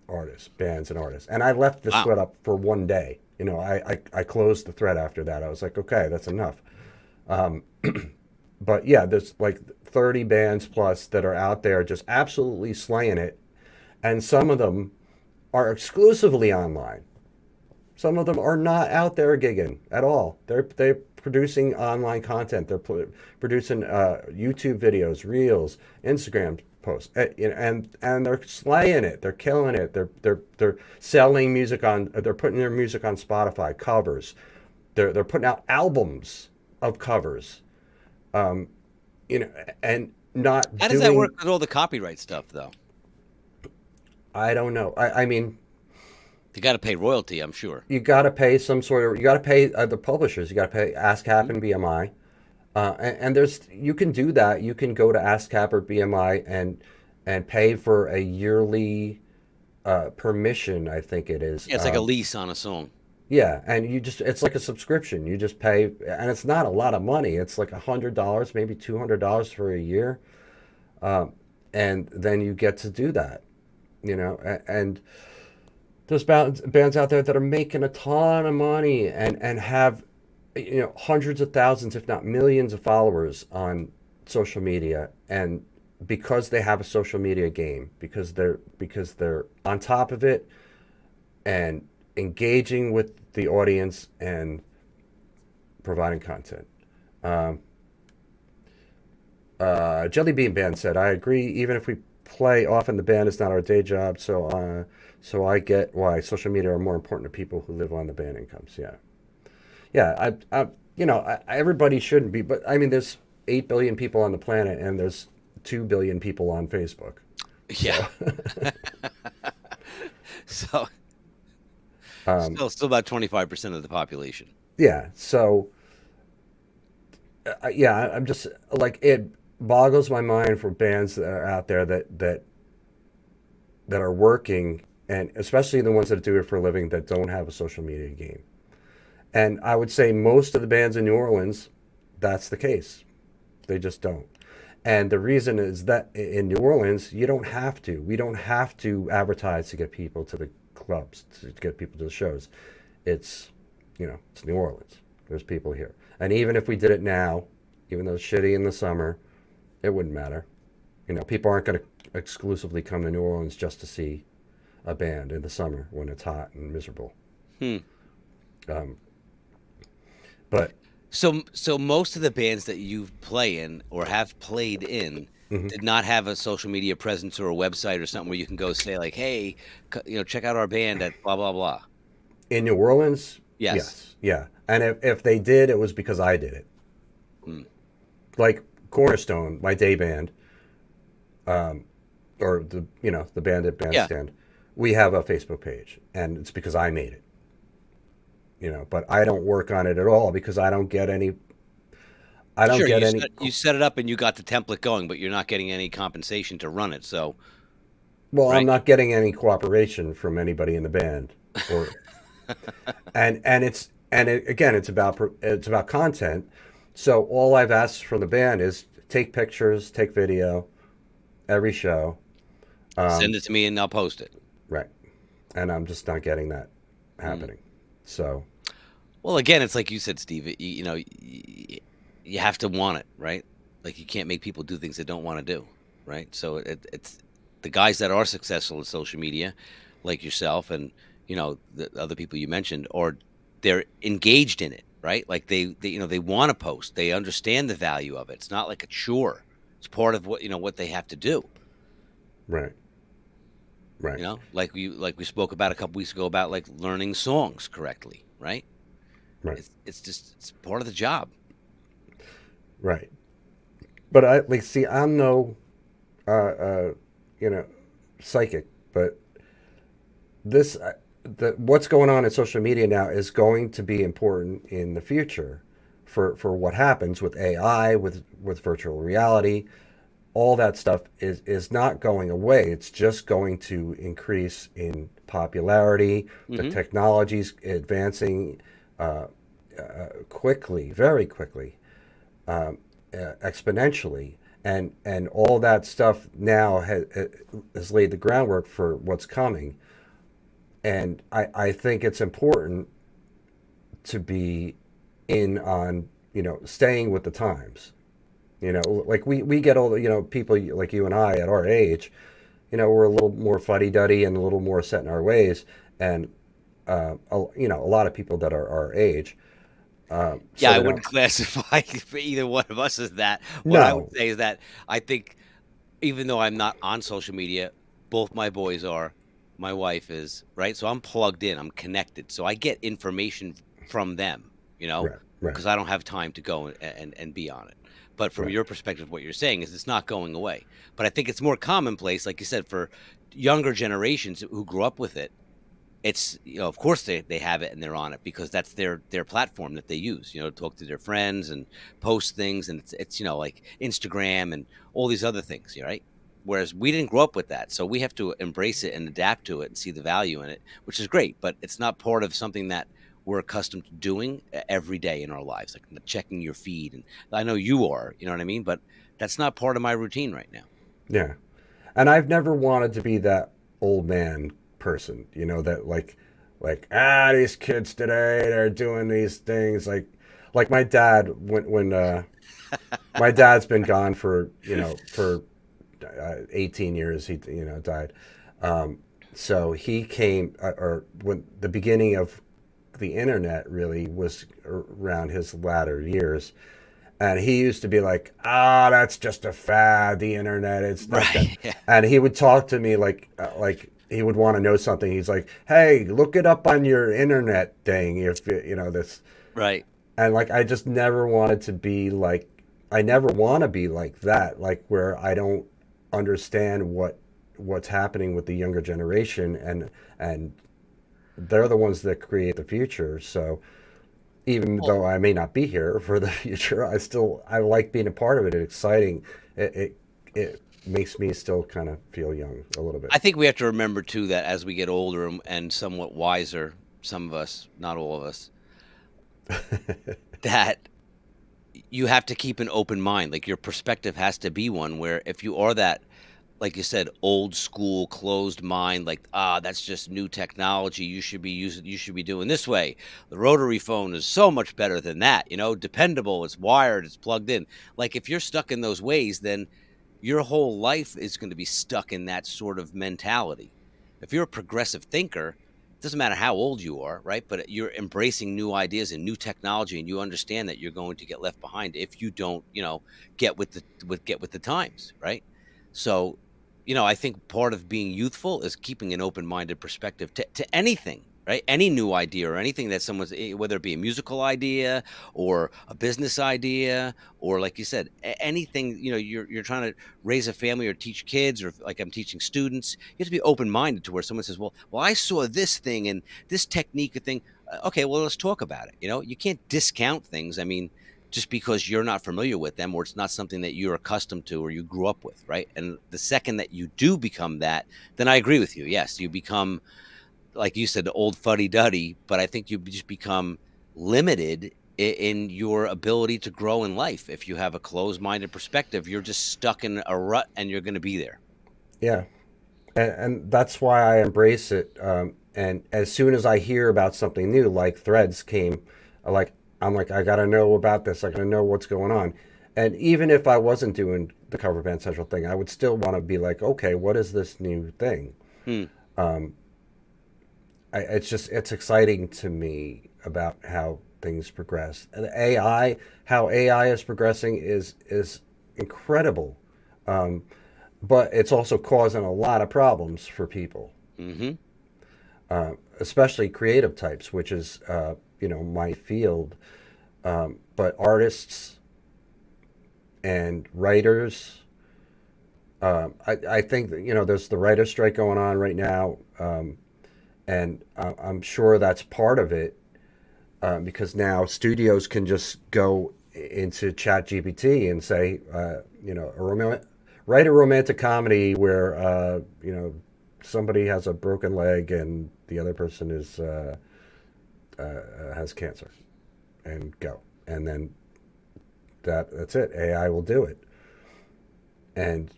artists, bands, and artists, and I left this Wow. thread up for one day. I closed the thread after that. I was like, okay, that's enough. But yeah, there's like 30 bands plus that are out there just absolutely slaying it, and some of them are exclusively online. Some of them are not out there gigging at all. They're producing online content. They're producing YouTube videos, reels, Instagram posts, and they're slaying it. They're killing it. They're selling music on. They're putting their music on Spotify covers. They're putting out albums of covers. Um, and not How does that work doing. with all the copyright stuff, though? I don't know. I mean, They got to pay royalty, I'm sure. you got to pay some sort of. You got to pay the publishers. You got to pay ASCAP Mhm. and BMI. And there's you can do that. You can go to ASCAP or BMI and pay for a yearly permission. I think it is. Yeah, it's like a lease on a song. Yeah, and it's like a subscription. You just pay, and it's not a lot of money. It's like $100, maybe $200 for a year, and then you get to do that. And there's bands out there that are making a ton of money and have hundreds of thousands, if not millions, of followers on social media, and because they have a social media game, because they're on top of it and engaging with the audience and providing content. Um, Jelly Bean Band said, "I agree. Even if we play often, the band is not our day job. So I get why social media are more important to people who live on the band incomes. Yeah, yeah. Everybody shouldn't be, but I mean, there's 8 billion people on the planet, and there's 2 billion people on Facebook. Yeah. So, So um, still about 25% of the population. yeah. So, yeah, I'm just like it boggles my mind for bands that are out there that are working, and especially the ones that do it for a living that don't have a social media game. And I would say most of the bands in New Orleans, that's the case. They just don't. And the reason is that in New Orleans, you don't have to. We don't have to advertise to get people to the clubs, to get people to the shows. It's, it's New Orleans. There's people here. And even if we did it now, even though it's shitty in the summer, it wouldn't matter. People aren't going to exclusively come to New Orleans just to see a band in the summer when it's hot and miserable. Hmm. Um, but So most of the bands that you play in or have played in mhm. did not have a social media presence or a website or something where you can go say like, "Hey, check out our band at blah blah blah." In New Orleans, Yes. yes, yeah. And if they did, it was because I did it. Hmm. Like Cornerstone, my day band, or the band at Yeah. Bandstand, we have a Facebook page, and it's because I made it. But I don't work on it at all because I don't get any. I don't Sure, get you any. set it up and you got the template going, but you're not getting any compensation to run it. So, Well, I'm right? not getting any cooperation from anybody in the band, or again, it's about content. So all I've asked from the band is take pictures, take video every show. Send Um, it to me and I'll post it. right. And I'm just not getting that Hmm. happening. So, Well, again, it's like you said, Steve. You have to want it, right? Like you can't make people do things they don't want to do, right? So it's the guys that are successful in social media, like yourself and the other people you mentioned, or they're engaged in it, right? Like they want to post. They understand the value of it. It's not like a chore. It's part of what they have to do. Right. Right. You know, like we spoke about a couple weeks ago about like learning songs correctly, right? Right. It's just it's part of the job. Right. But I like see. I'm no, uh, you know, psychic, but this what's going on in social media now is going to be important in the future for what happens with AI, with virtual reality. All that stuff is not going away. It's just going to increase in popularity. The Hmm. technology's advancing quickly, very quickly, exponentially, and all that stuff now has laid the groundwork for what's coming. And I think it's important to be in on, staying with the times. Like we get older, people like you and I at our age, we're a little more fuddy-duddy and a little more set in our ways. And, a lot of people that are our age, Yeah, so I they wouldn't don't. classify for either one of us as that. What I would No. say is that I think even though I'm not on social media, both my boys are, my wife is, right? So I'm plugged in, I'm connected. So I get information from them, you know, Right. Right. because I don't have time to go and be on it. But from Right. your perspective, what you're saying is it's not going away. But I think it's more commonplace, like you said, for younger generations who grew up with it. It's, of course they have it and they're on it because that's their platform that they use, to talk to their friends and post things, and it's like Instagram and all these other things, right? Whereas we didn't grow up with that, so we have to embrace it and adapt to it and see the value in it, which is great, but it's not part of something that we're accustomed to doing every day in our lives, like checking your feed. And I know you are, you know what I mean, but that's not part of my routine right now. Yeah. And I've never wanted to be that old man person, that like these kids today they're doing these things like my dad when my dad's been gone for 18 years. He died. So he came, or when the beginning of the internet really was around his latter years. And he used to be like, that's just a fad, the internet. It's not that. Right. Yeah. And he would talk to me like he would want to know something. He's like, hey, look it up on your internet thing. If this. Right. And like, I just never wanted to be like, I never want to be like that, like where I don't understand what's happening with the younger generation, and they're the ones that create the future. So even Well, though I may not be here for the future, I like being a part of it. It's exciting. It makes me still kind of feel young a little bit. I think we have to remember too that as we get older and somewhat wiser, some of us, not all of us, that you have to keep an open mind. Like your perspective has to be one where if you are that, like you said, old school, closed mind, like, that's just new technology. You should be doing this way. The rotary phone is so much better than that, dependable, it's wired, it's plugged in. Like if you're stuck in those ways, then your whole life is going to be stuck in that sort of mentality. If you're a progressive thinker, it doesn't matter how old you are, right? But you're embracing new ideas and new technology, and you understand that you're going to get left behind if you don't, get with the times, right? So, I think part of being youthful is keeping an open-minded perspective to anything, right? Any new idea or anything that someone's, whether it be a musical idea or a business idea, or like you said, anything, you're trying to raise a family or teach kids, or like I'm teaching students, you have to be open-minded to where someone says, well, I saw this thing and this technique or thing. Okay, well, let's talk about it. You can't discount things. I mean, just because you're not familiar with them or it's not something that you're accustomed to or you grew up with, right? And the second that you do become that, then I agree with you. Yes, you become, like you said, the old fuddy duddy, but I think you just become limited in your ability to grow in life. If you have a closed minded perspective, you're just stuck in a rut and you're going to be there. Yeah, and that's why I embrace it. And as soon as I hear about something new, like Threads came, like I'm like, I gotta know about this. I gotta know what's going on. And even if I wasn't doing the Cover Band Central thing, I would still want to be like, okay, what is this new thing? Hmm. It's exciting to me about how things progress. And AI, how AI is progressing is incredible. but it's also causing a lot of problems for people, Hmm. especially creative types, which is my field. But artists and writers, I think that, there's the writer strike going on right now, and I'm sure that's part of it, because now studios can just go into Chat GPT and say, write a romantic comedy where somebody has a broken leg and the other person is has cancer, and go, and then that's it. AI will do it, and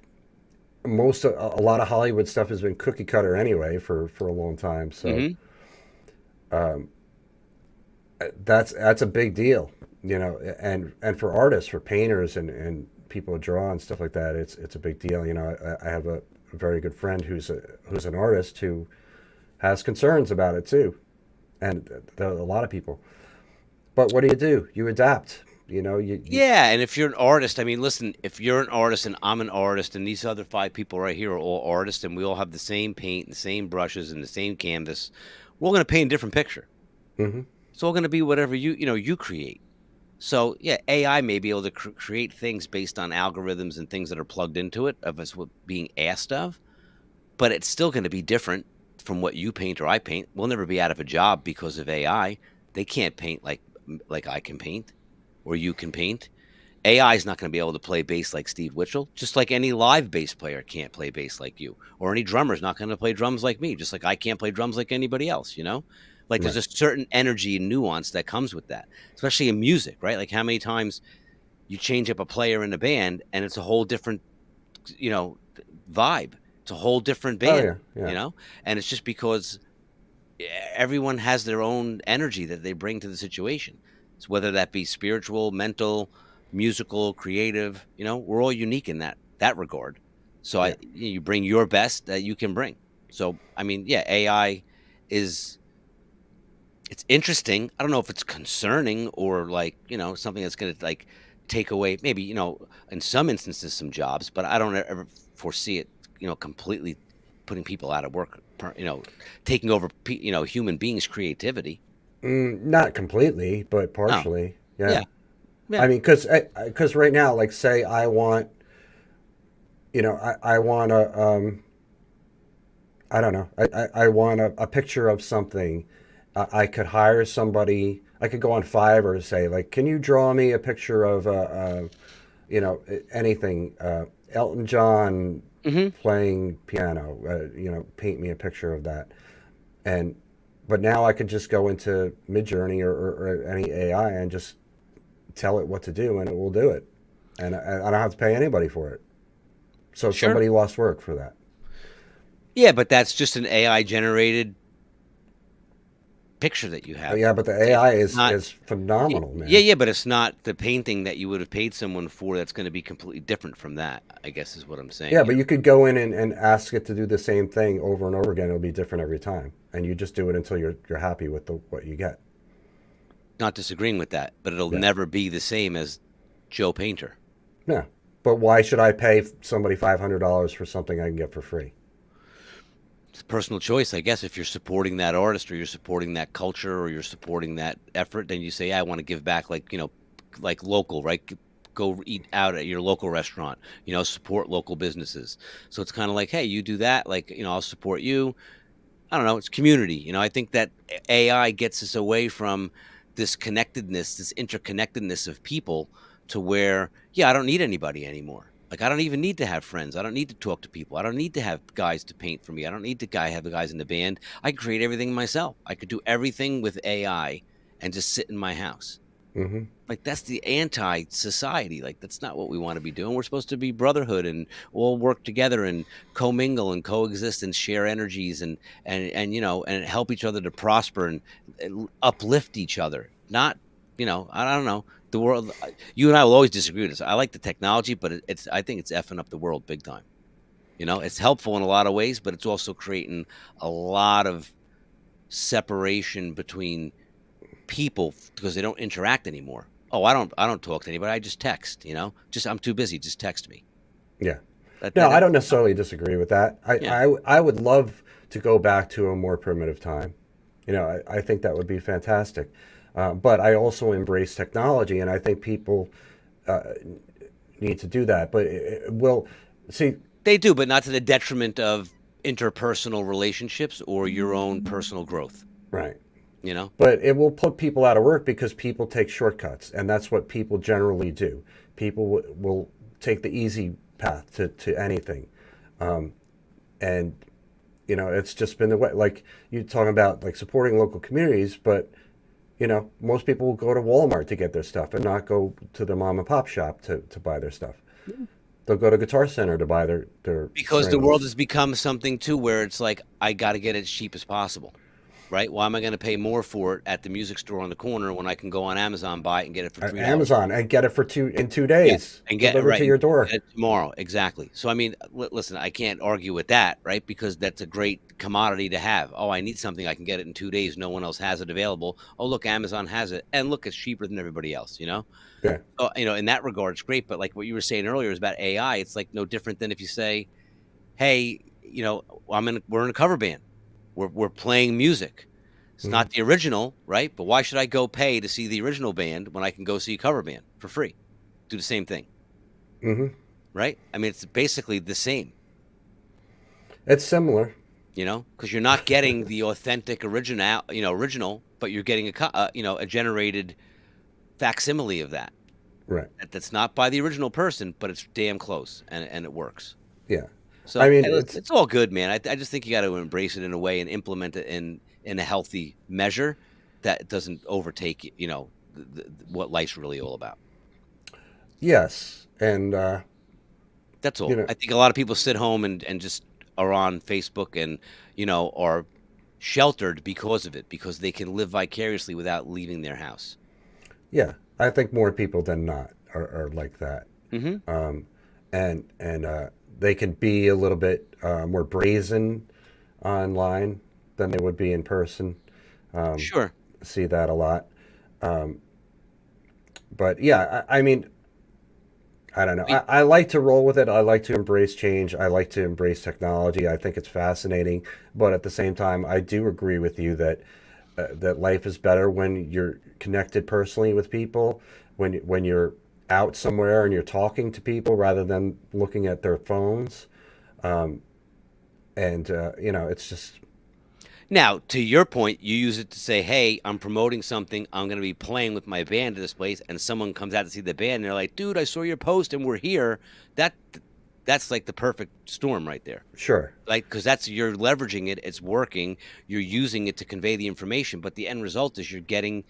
a lot of Hollywood stuff has been cookie cutter anyway for a long time. So Hmm. that's a big deal, and for artists, for painters, and people who draw and stuff like that, it's a big deal. I have a very good friend who's an artist who has concerns about it too, and there are a lot of people. But what do? You adapt. You Yeah, and if you're an artist, I mean, listen, if you're an artist and I'm an artist and these other five people right here are all artists and we all have the same paint and the same brushes and the same canvas, we're all going to paint a different picture. hmm It's all going to be whatever you create. So yeah, AI may be able to create things based on algorithms and things that are plugged into it of us what being asked of, but it's still going to be different from what you paint or I paint. We'll never be out of a job because of AI. They can't paint like I can paint or you can paint. AI is not going to be able to play bass like Steve Witchell, just like any live bass player can't play bass like you, or any drummer is not going to play drums like me, just like I can't play drums like anybody else, you know? Like there's right. a certain energy and nuance that comes with that, especially in music, right? Like how many times you change up a player in a band and it's a whole different, you know, vibe. It's a whole different Oh band, yeah, yeah. you know? And it's just because everyone has their own energy that they bring to the situation. So whether that be spiritual, mental, musical, creative, we're all unique in that regard. So Yeah. you bring your best that you can bring. So I mean, yeah, AI is it's interesting. I don't know if it's concerning or like, something that's going to like take away maybe, in some instances some jobs, but I don't ever foresee it, completely putting people out of work, taking over, human beings' creativity. Not completely, but Oh, partially. yeah, Yeah. yeah. I mean, because right now, like, say I want, I want I don't know, I want a picture of something. I could hire somebody. I could go on Fiverr and say, like, can you draw me a picture of, anything, Elton John Hmm. playing piano, paint me a picture of that. And, but now I could just go into Midjourney or any AI and just tell it what to do, and it will do it. And I don't have to pay anybody for it. So Sure. somebody lost work for that. Yeah, but that's just an AI generated picture that you have. Yeah, but the It's AI not. is phenomenal, Yeah, man. yeah, but it's not the painting that you would have paid someone for. That's going to be completely different from that. I guess is what I'm saying. Yeah, but you could go in and ask it to do the same thing over and over again. It'll be different every time, and you just do it until you're happy with what you get. Not disagreeing with that, but it'll Yeah, never be the same as Joe Painter. yeah. But why should I pay somebody $500 for something I can get for free? It's a personal choice, I guess. If you're supporting that artist or you're supporting that culture or you're supporting that effort, then you say, yeah, I want to give back, like, like local, right? Go eat out at your local restaurant, support local businesses. So it's kind of like, hey, you do that, like, I'll support you. I don't know. It's community. I think that AI gets us away from this connectedness, this interconnectedness of people to where, yeah, I don't need anybody anymore. Like, I don't even need to have friends. I don't need to talk to people. I don't need to have guys to paint for me. I don't need to have the guys in the band. I can create everything myself. I could do everything with AI and just sit in my house. hmm Like that's the anti-society. Like that's not what we want to be doing. We're supposed to be brotherhood and all work together and commingle and coexist and share energies and help each other to prosper and uplift each other. Not, I don't know. The world. You and I will always disagree with this. I like the technology, but it's. I think it's effing up the world big time. It's helpful in a lot of ways, but it's also creating a lot of separation between people because they don't interact anymore. Oh, I don't talk to anybody. I just text, Just I'm too busy. Just text me. Yeah. That No, that I has don't to stop. necessarily disagree with that. Yeah. I would love to go back to a more primitive time. I think that would be fantastic. But I also embrace technology, and I think people need to do that. But it will see, They do, but not to the detriment of interpersonal relationships or your own personal growth, right. you know? But it will put people out of work because people take shortcuts, and that's what people generally do. People will take the easy path to anything. And it's just been the way. Like you talking about, like supporting local communities, but most people will go to Walmart to get their stuff and not go to the mom and pop shop to buy their stuff. They'll go to Guitar Center to buy their Because the world strings. has become something too where it's like, I got to get it as cheap as possible, right? Why am I going to pay more for it at the music store on the corner when I can go on Amazon, buy it, and get it for $3? Amazon and get it for in two Yeah, days and get delivered right, to and your door. get it tomorrow, exactly. So, I mean, listen, I can't argue with that, right? Because that's a great commodity to have. Oh, I need something, I can get it in 2 days, no one else has it available. Oh, look, Amazon has it, and look, it's cheaper than everybody else, you know? Yeah. So, in that regard, it's great, but like what you were saying earlier is about AI, it's like no different than if you say, "Hey, we're in a cover band. We're playing music. It's Hmm. not the original, right? But why should I go pay to see the original band when I can go see a cover band for free? Do the same thing, Hmm. right? I mean, it's basically the same, It's similar. because you're not getting the authentic original, but you're getting a generated facsimile of that. Right. That's not by the original person, but it's damn close, and it works. Yeah. I So, mean, hey, listen, it's all good, man. I just think you got to embrace it in a way and implement it in a healthy measure that doesn't overtake, what life's really all about. yes. And, That's you all. know, I think a lot of people sit home and just are on Facebook and, are sheltered because of it, because they can live vicariously without leaving their house. yeah, I think more people than not are like that. Hmm. And they can be a little bit more brazen online than they would be in person. Sure. See that a lot. But yeah, I mean, I don't know. We- I like to roll with it. I like to embrace change. I like to embrace technology. I think it's fascinating. But at the same time, I do agree with you that life is better when you're connected personally with people, when you're out somewhere and you're talking to people rather than looking at their phones. And it's just Now, to your point, you use it to say, "Hey, I'm promoting something. I'm going to be playing with my band at this place," and someone comes out to see the band, and they're like, "Dude, I saw your post, and we're here." That that's like the perfect storm right there. sure. Like, because that's you're leveraging it, it's working, you're using it to convey the information, but the end result is you're getting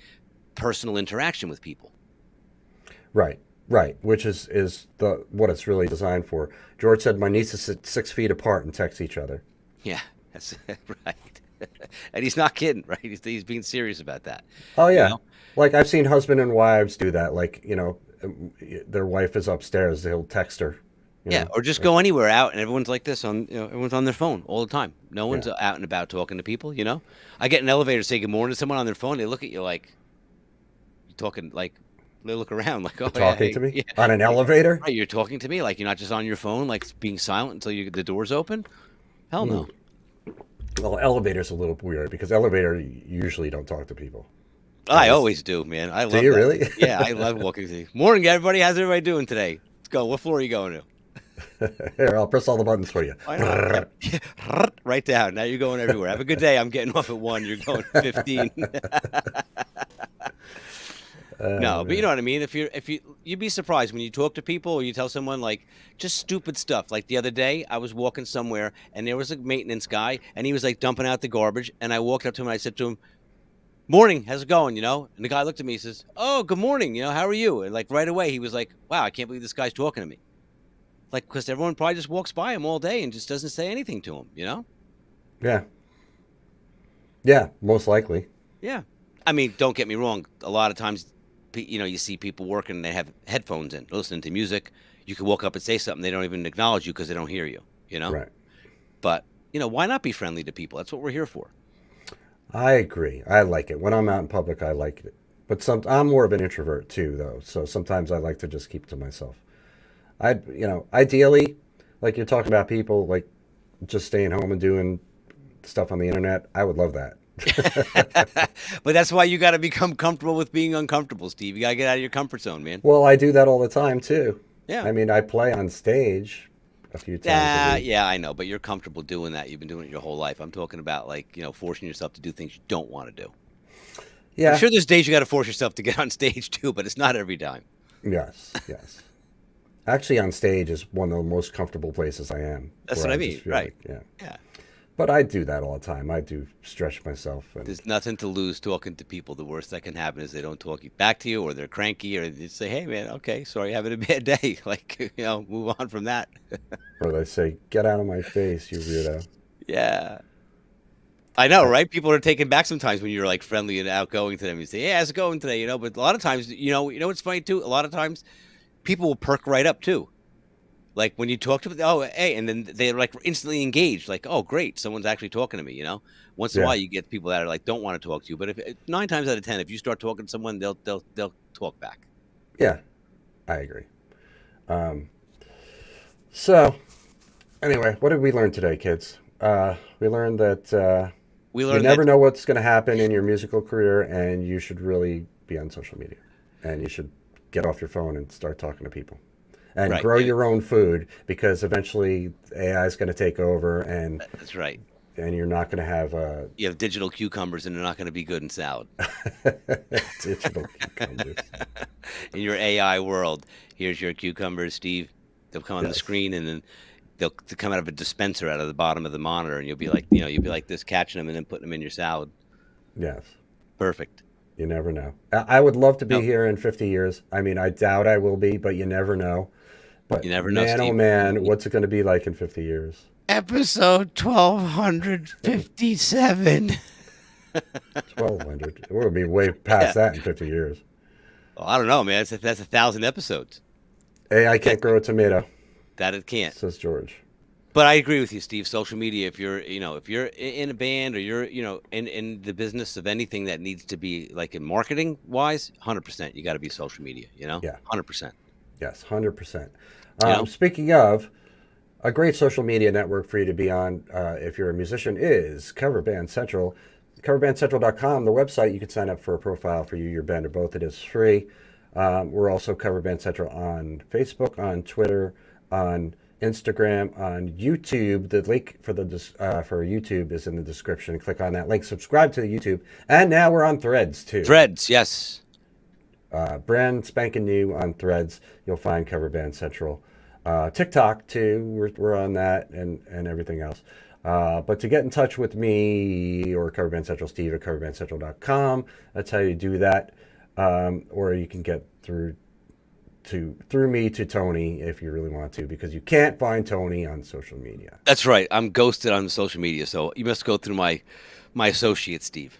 personal interaction with people. Right, right. Which is the what it's really designed for. George said my nieces sit 6 feet apart and text each other. Yeah, that's right. And he's not kidding, right? He's being serious about that. Oh You yeah, know? like I've seen husband and wives do that. Like their wife is upstairs, they'll text her. You Yeah, know, or just like, go anywhere out and everyone's like this everyone's on their phone all the time. No yeah, one's out and about talking to people. I get in an elevator, say good morning to someone on their phone, they look at you like you're talking like they look around like, "Oh you're yeah, talking hey, to me yeah." on an Right, elevator. right, you're talking to me like you're not just on your phone like being silent until the door's open? Hell Hmm. no. Well, elevator's a little weird because elevator usually don't talk to people. At I least, always do, man. I do love you that. really? Yeah, I love walking through. Morning, everybody. How's everybody doing today? Let's go. What floor are you going to? Here, I'll press all the buttons for you. Why not? Yep. Right down. Now you're going everywhere. Have a good day. I'm getting off at 1. You're going to 15. No, but you Man. know what I mean. You'd be surprised when you talk to people or you tell someone like just stupid stuff. Like the other day, I was walking somewhere and there was a maintenance guy and he was like dumping out the garbage. And I walked up to him and I said to him, "Morning, how's it going?" And the guy looked at me and says, "Oh, good morning. How are you?" And like right away, he was like, "Wow, I can't believe this guy's talking to me." Like, because everyone probably just walks by him all day and just doesn't say anything to him. Yeah, yeah, most likely. Yeah. I mean, don't get me wrong. A lot of times, you see people working and they have headphones in, listening to music. You can walk up and say something. They don't even acknowledge you because they don't hear you. Right. But, why not be friendly to people? That's what we're here for. I agree. I like it. When I'm out in public, I like it. But I'm more of an introvert too, though. So sometimes I like to just keep to myself. Ideally, like you're talking about people like just staying home and doing stuff on the internet. I would love that. But that's why you got to become comfortable with being uncomfortable, Steve. You got to get out of your comfort zone, man. Well, I do that all the time too. Yeah. I mean, I play on stage a few times a week. Yeah, I know, but you're comfortable doing that. You've been doing it your whole life. I'm talking about like, forcing yourself to do things you don't want to do. I'm Yeah. sure there's days you got to force yourself to get on stage too, but it's not every time. Yes. Yes. Actually, on stage is one of the most comfortable places I am. That's where what I just mean, feel right? like, yeah. Yeah. But I do that all the time. I do stretch myself, and There's nothing to lose talking to people. The worst that can happen is they don't talk back to you, or they're cranky, or they say, "Hey, man, okay, sorry, having a bad day." Like, move on from that. or they say, "Get out of my face, you weirdo." Yeah. I know, Uh, right? People are taken back sometimes when you're like friendly and outgoing to them. You say, "Hey, how's it going today?" But a lot of times, what's funny too? A lot of times, people will perk right up too. Like when you talk to them, oh, hey, and then they're like instantly engaged. Like, oh, great, someone's actually talking to me. Once in a Yeah. while, you get people that are like don't want to talk to you. But if 9 times out of 10, if you start talking to someone, they'll talk back. Yeah. I agree. Um, so anyway, what did we learn today, kids? We learned that We you learned that never know what's going to happen in your musical career, and you should really be on social media, and you should get off your phone and start talking to people, and right. grow your own food because eventually AI is going to take over, That's right. and you're not going to have You have digital cucumbers, and they're not going to be good in salad. digital cucumbers. In your AI world, here's your cucumbers, Steve. They'll come on the Yes, screen, and then they'll come out of a dispenser out of the bottom of the monitor, and you'll be like this, catching them and then putting them in your salad. yes. Perfect. You never know. I would love to be No, here in 50 years. I mean, I doubt I will be, but you never know. But you never know, man, oh Steve. man, what's it going to be like in 50 years? Episode 1257. 1,200. We'll be way Yeah. past that in 50 years. Well, I don't know, man. That's 1,000 episodes. AI can't grow a tomato, That it can't. says George. But I agree with you, Steve. Social media, if you're in a band or you're, in the business of anything that needs to be like in marketing wise, 100%, you got to be social media, Yeah, 100%, yes, 100%. you know? Speaking of, a great social media network for you to be on if you're a musician is Cover Band Central. CoverBandCentral.com, the website, you can sign up for a profile for you, your band, or both. It is free. We're also Cover Band Central on Facebook, on Twitter, on Instagram, on YouTube. The link for for YouTube is in the description. Click on that link. Subscribe to the YouTube, and now we're on Threads too. Threads, yes. Brand spanking new on Threads. You'll find Cover Band Central. TikTok too. We're on that and everything else. But to get in touch with me or Cover Band Central, Steve at CoverBandCentral.com. That's how you do that. Or you can get through me to Tony if you really want to, because you can't find Tony on social media. That's right. I'm ghosted on social media, so you must go through my associate, Steve.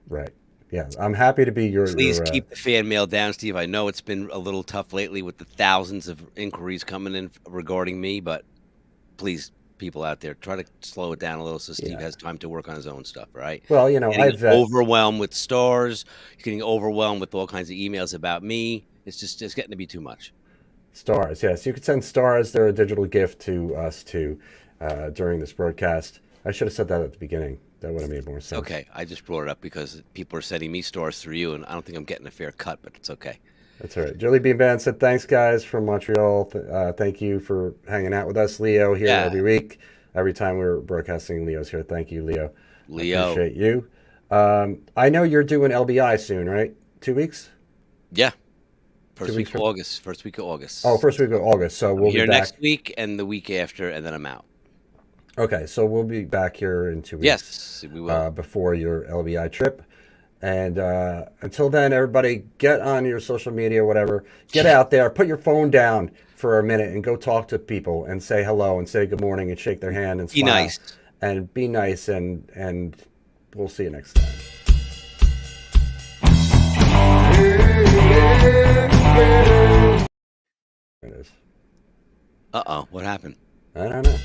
Right. Yeah. I'm happy to be Please your keep the fan mail down, Steve. I know it's been a little tough lately with the thousands of inquiries coming in regarding me, but please, people out there, try to slow it down a little so Steve yeah. has time to work on his own stuff, right? Well, Getting overwhelmed with stars, getting overwhelmed with all kinds of emails about me. It's getting to be too much. stars. Yes, you could send stars. They're a digital gift to us too during this broadcast. I should have said that at the beginning. That would have made more sense. Okay, I just brought it up because people are sending me stars through you, and I don't think I'm getting a fair cut, but it's okay. That's all right. Jelly Bean Band said, thanks, guys, from Montreal. Thank you for hanging out with us. Leo here Yeah, every week. Every time we're broadcasting, Leo's here. Thank you, Leo. I Leo. appreciate you. I know you're doing LBI soon, right? 2 weeks? Yeah, 2 first weeks week of from... August. First week of August. Oh, first week of August. So I'm we'll be here back. next week and the week after, and then I'm out. Okay, so we'll be back here in 2 weeks Yes, we will. before your LBI trip. And until then, everybody, get on your social media, whatever. Get out there, put your phone down for a minute and go talk to people and say hello and say good morning and shake their hand and Be smile. nice. And be nice, and we'll see you next time. It is. Uh-oh, what happened? I don't know.